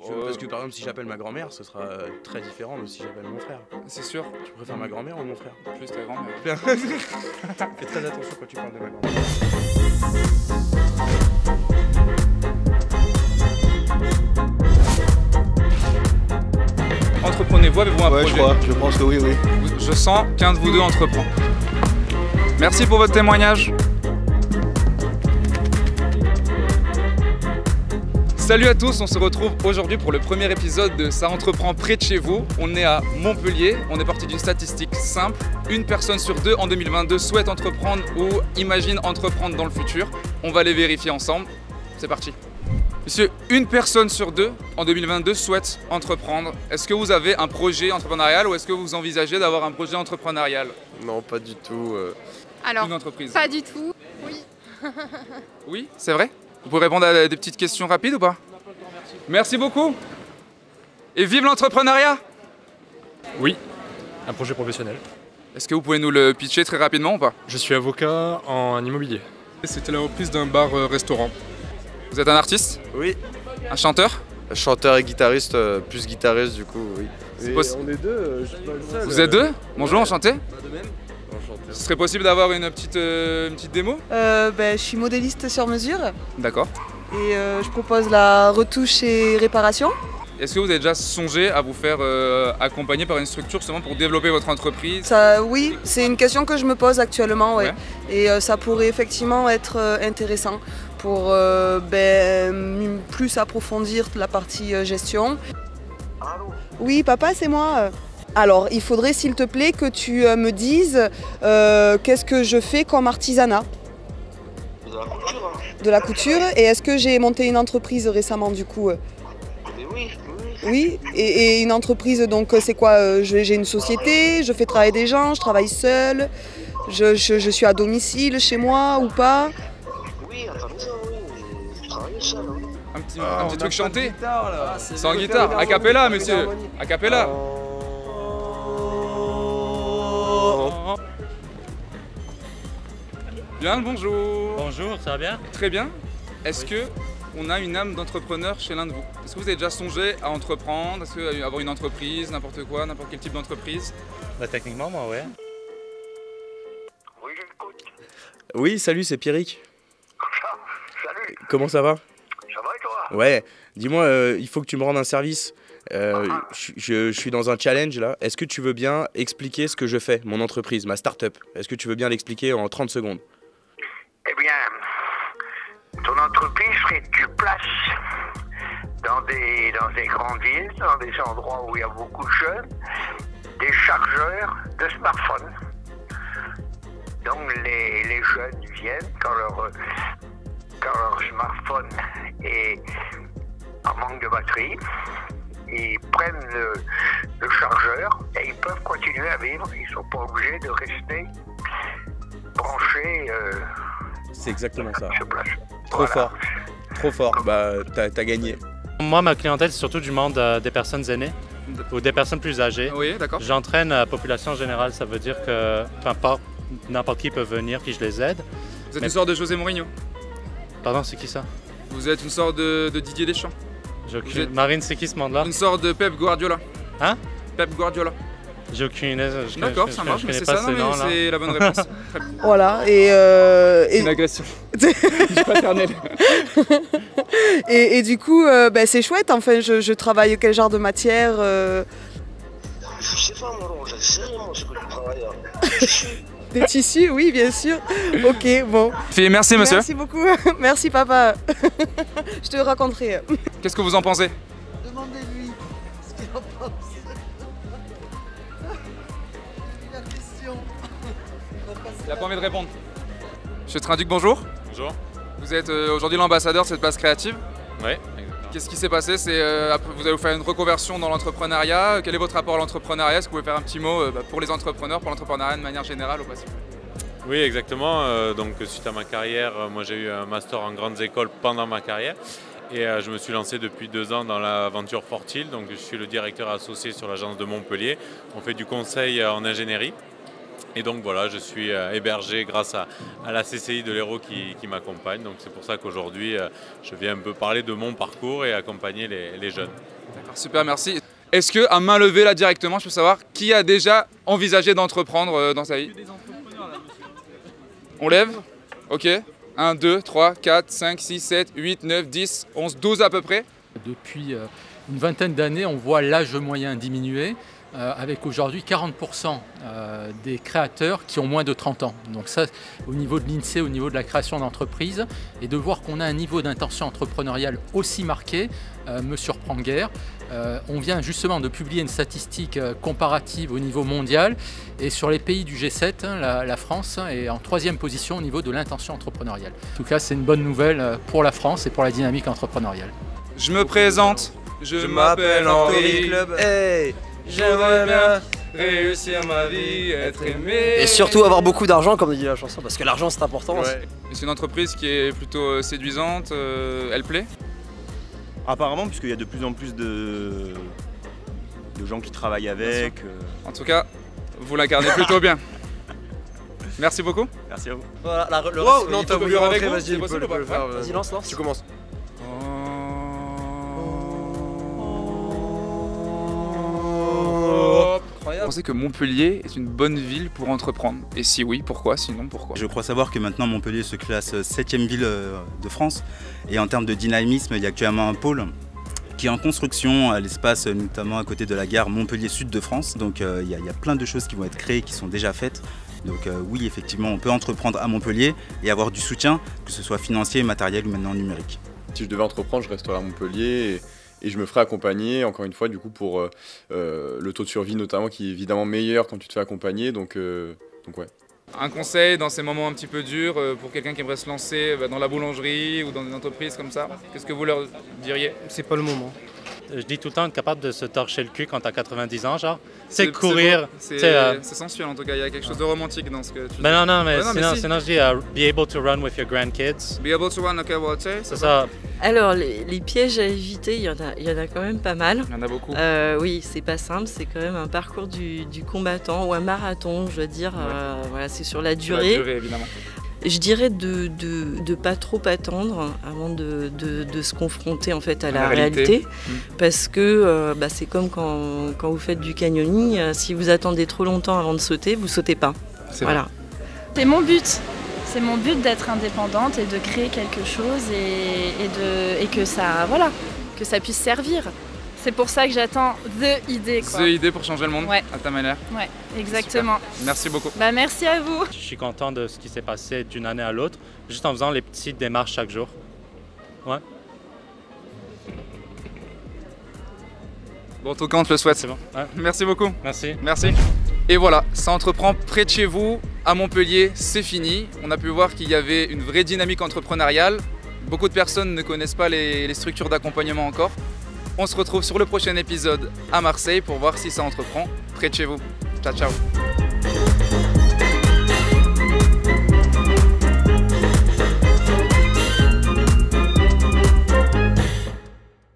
Parce que par exemple, si j'appelle ma grand-mère, ce sera très différent de si j'appelle mon frère. C'est sûr. Tu préfères ma grand-mère ou mon frère? Plus ta grand-mère. Fais très attention quand tu parles de ma grand-mère. Entreprenez-vous, avez-vous un Ouais, projet? je pense que oui, oui. Je sens qu'un de vous deux entreprend. Merci pour votre témoignage. Salut à tous, on se retrouve aujourd'hui pour le premier épisode de Ça entreprend près de chez vous. On est à Montpellier, on est parti d'une statistique simple. Une personne sur deux en 2022 souhaite entreprendre ou imagine entreprendre dans le futur. On va les vérifier ensemble. C'est parti. Monsieur, une personne sur deux en 2022 souhaite entreprendre. Est-ce que vous avez un projet entrepreneurial ou est-ce que vous envisagez d'avoir un projet entrepreneurial? Non, pas du tout. Alors, Une entreprise. pas du tout. Oui. Oui, c'est vrai? Vous pouvez répondre à des petites questions rapides ou pas? Merci beaucoup. Et vive l'entrepreneuriat! Oui, un projet professionnel. Est-ce que vous pouvez nous le pitcher très rapidement ou pas? Je suis avocat en immobilier. C'était la reprise d'un bar-restaurant. Vous êtes un artiste? Oui. Un chanteur? Chanteur et guitariste, plus guitariste du coup, oui. C'est possi- On est deux, je suis pas le seul. Vous êtes deux? Bonjour, enchanté. De même. Enchanté. Ce serait possible d'avoir une petite démo? Je suis modéliste sur mesure D'accord. et je propose la retouche et réparation. Est-ce que vous avez déjà songé à vous faire accompagner par une structure justement pour développer votre entreprise? Ça, oui, c'est une question que je me pose actuellement, ouais. Ouais. Et ça pourrait effectivement être intéressant pour plus approfondir la partie gestion. Oui, papa, c'est moi. Alors, il faudrait, s'il te plaît, que tu me dises qu'est-ce que je fais comme artisanat. De la couture, hein. De la couture. Et est-ce que j'ai monté une entreprise récemment, du coup Mais oui, oui. Oui, et une entreprise, donc c'est quoi? J'ai une société, je fais travailler des gens, je travaille seule, je suis à domicile chez moi ou pas? Oui, à ta maison, oui. Je travaille seul, oui. Un petit truc chanté? Sans guitare, a cappella, monsieur. A cappella. Bien le bonjour. Bonjour, ça va bien? Très bien. Est-ce que on a une âme d'entrepreneur chez l'un de vous? Est-ce que vous avez déjà songé à entreprendre? Est-ce que avoir une entreprise, n'importe quoi, n'importe quel type d'entreprise? Bah, techniquement, moi, ouais. Oui, j'écoute. Oui, salut, c'est Pierrick. Salut, Comment ça va? ça va et toi? Ouais, dis-moi, il faut que tu me rendes un service. Je suis dans un challenge là. Est-ce que tu veux bien expliquer ce que je fais, mon entreprise, ma start-up? Est-ce que tu veux bien l'expliquer en 30 secondes? Eh bien, ton entreprise serait que tu places dans des grandes villes, dans des endroits où il y a beaucoup de jeunes, des chargeurs de smartphones. Donc les jeunes viennent quand leur smartphone est en manque de batterie. Ils prennent le chargeur et ils peuvent continuer à vivre. Ils ne sont pas obligés de rester branchés C'est exactement ça. sur place. Trop Voilà. fort. Trop fort. Bah, t'as gagné. Moi, ma clientèle, c'est surtout du monde des personnes aînées ou des personnes plus âgées. Oui, d'accord. J'entraîne la population générale, ça veut dire que n'importe qui peut venir puis je les aide. Vous êtes une sorte de José Mourinho. Pardon, c'est qui ça? Vous êtes une sorte de Didier Deschamps. Vous Marine, c'est qui ce monde-là? Une sorte de Pep Guardiola. Hein? Pep Guardiola. J'ai aucune idée. D'accord, ça marche, mais connais c'est pas ça, ces non, mais noms-là. c'est la bonne réponse. Très bien. Voilà, Une agression. Paternelle. et du coup, c'est chouette, enfin, je travaille quel genre de matière Je sais pas, moi, je sais moi, ce que je travaille. Hein. Des tissus, oui, bien sûr. Ok, bon. Merci monsieur. Merci beaucoup. Merci papa. Je te raconterai. Qu'est-ce que vous en pensez? Demandez-lui ce qu'il en pense. La question. Il n'a pas envie de répondre. Monsieur Trinduc, bonjour. Bonjour. Vous êtes aujourd'hui l'ambassadeur de cette place créative. Ouais, exactement. Qu'est-ce qui s'est passé? Vous allez vous faire une reconversion dans l'entrepreneuriat. Quel est votre rapport à l'entrepreneuriat? Est-ce que vous pouvez faire un petit mot pour les entrepreneurs, pour l'entrepreneuriat de manière générale au passé? Oui, exactement. Donc, suite à ma carrière, moi j'ai eu un master en grandes écoles pendant ma carrière. Et je me suis lancé depuis 2 ans dans l'aventure Fortil. Donc, je suis le directeur associé sur l'agence de Montpellier. On fait du conseil en ingénierie. Et donc voilà, je suis hébergé grâce à la CCI de l'Hérault qui m'accompagne. Donc c'est pour ça qu'aujourd'hui, je viens un peu parler de mon parcours et accompagner les jeunes. D'accord, super, merci. Est-ce que, à main levée là directement, je peux savoir qui a déjà envisagé d'entreprendre dans sa vie? On lève? Ok. 1, 2, 3, 4, 5, 6, 7, 8, 9, 10, 11, 12 à peu près. Depuis une vingtaine d'années, on voit l'âge moyen diminuer, avec aujourd'hui 40% des créateurs qui ont moins de 30 ans. Donc ça, au niveau de l'INSEE, au niveau de la création d'entreprises, et de voir qu'on a un niveau d'intention entrepreneuriale aussi marqué me surprend guère. On vient justement de publier une statistique comparative au niveau mondial, et sur les pays du G7, la France est en 3e position au niveau de l'intention entrepreneuriale. En tout cas, c'est une bonne nouvelle pour la France et pour la dynamique entrepreneuriale. Je me présente, je m'appelle Henri. Hey, J'aimerais bien réussir ma vie, être aimé. Et surtout avoir beaucoup d'argent, comme dit la chanson, parce que l'argent c'est important. Ouais. C'est une entreprise qui est plutôt séduisante, elle plaît? Apparemment, puisqu'il y a de plus en plus de gens qui travaillent avec. En tout cas, vous l'incarnez plutôt bien. Merci beaucoup. Merci à vous. Voilà, le Wow, reste, non, t'as voulu rentrer, vas-y, c'est possible ou pas? Vas-y, lance. Tu commences. Vous pensez que Montpellier est une bonne ville pour entreprendre? Et si oui, pourquoi? Sinon, pourquoi? Je crois savoir que maintenant Montpellier se classe 7e ville de France. Et en termes de dynamisme, il y a actuellement un pôle qui est en construction à l'espace, notamment à côté de la gare Montpellier-Sud de France. Donc il y a plein de choses qui vont être créées, qui sont déjà faites. Donc oui, effectivement, on peut entreprendre à Montpellier et avoir du soutien, que ce soit financier, matériel ou maintenant numérique. Si je devais entreprendre, je resterais à Montpellier et je me ferais accompagner, encore une fois, du coup, pour le taux de survie notamment, qui est évidemment meilleur quand tu te fais accompagner. Donc ouais. Un conseil dans ces moments un petit peu durs pour quelqu'un qui aimerait se lancer dans la boulangerie ou dans une entreprise comme ça, qu'est-ce que vous leur diriez? C'est pas le moment. Je dis tout le temps être capable de se torcher le cul quand t'as 90 ans, genre. C'est courir. C'est sensuel en tout cas, il y a quelque chose de romantique dans ce que tu dis. Ben non, mais ouais, sinon je dis be able to run with your grandkids. Be able to run, ok, well, tu sais, c'est ça. Alors, les pièges à éviter, il y en a quand même pas mal. Il y en a beaucoup. Oui, c'est pas simple, c'est quand même un parcours du combattant ou un marathon, je veux dire. Ouais. Voilà, c'est sur la durée. Sur la durée, évidemment. Je dirais de pas trop attendre avant de se confronter en fait à la réalité. Parce que c'est comme quand vous faites du canyoning, si vous attendez trop longtemps avant de sauter, vous sautez pas. Voilà. C'est mon but. C'est mon but d'être indépendante et de créer quelque chose et que ça puisse servir. C'est pour ça que j'attends The idée. The idée pour changer le monde, à ta manière. Ouais, exactement. Super. Merci beaucoup. Bah, merci à vous. Je suis content de ce qui s'est passé d'une année à l'autre, juste en faisant les petites démarches chaque jour. Ouais. Bon, en tout cas, on te le souhaite. C'est bon. Ouais. Merci beaucoup. Merci. Merci. Et voilà, ça entreprend près de chez vous, à Montpellier, c'est fini. On a pu voir qu'il y avait une vraie dynamique entrepreneuriale. Beaucoup de personnes ne connaissent pas les structures d'accompagnement encore. On se retrouve sur le prochain épisode à Marseille pour voir si ça entreprend près de chez vous. Ciao, ciao.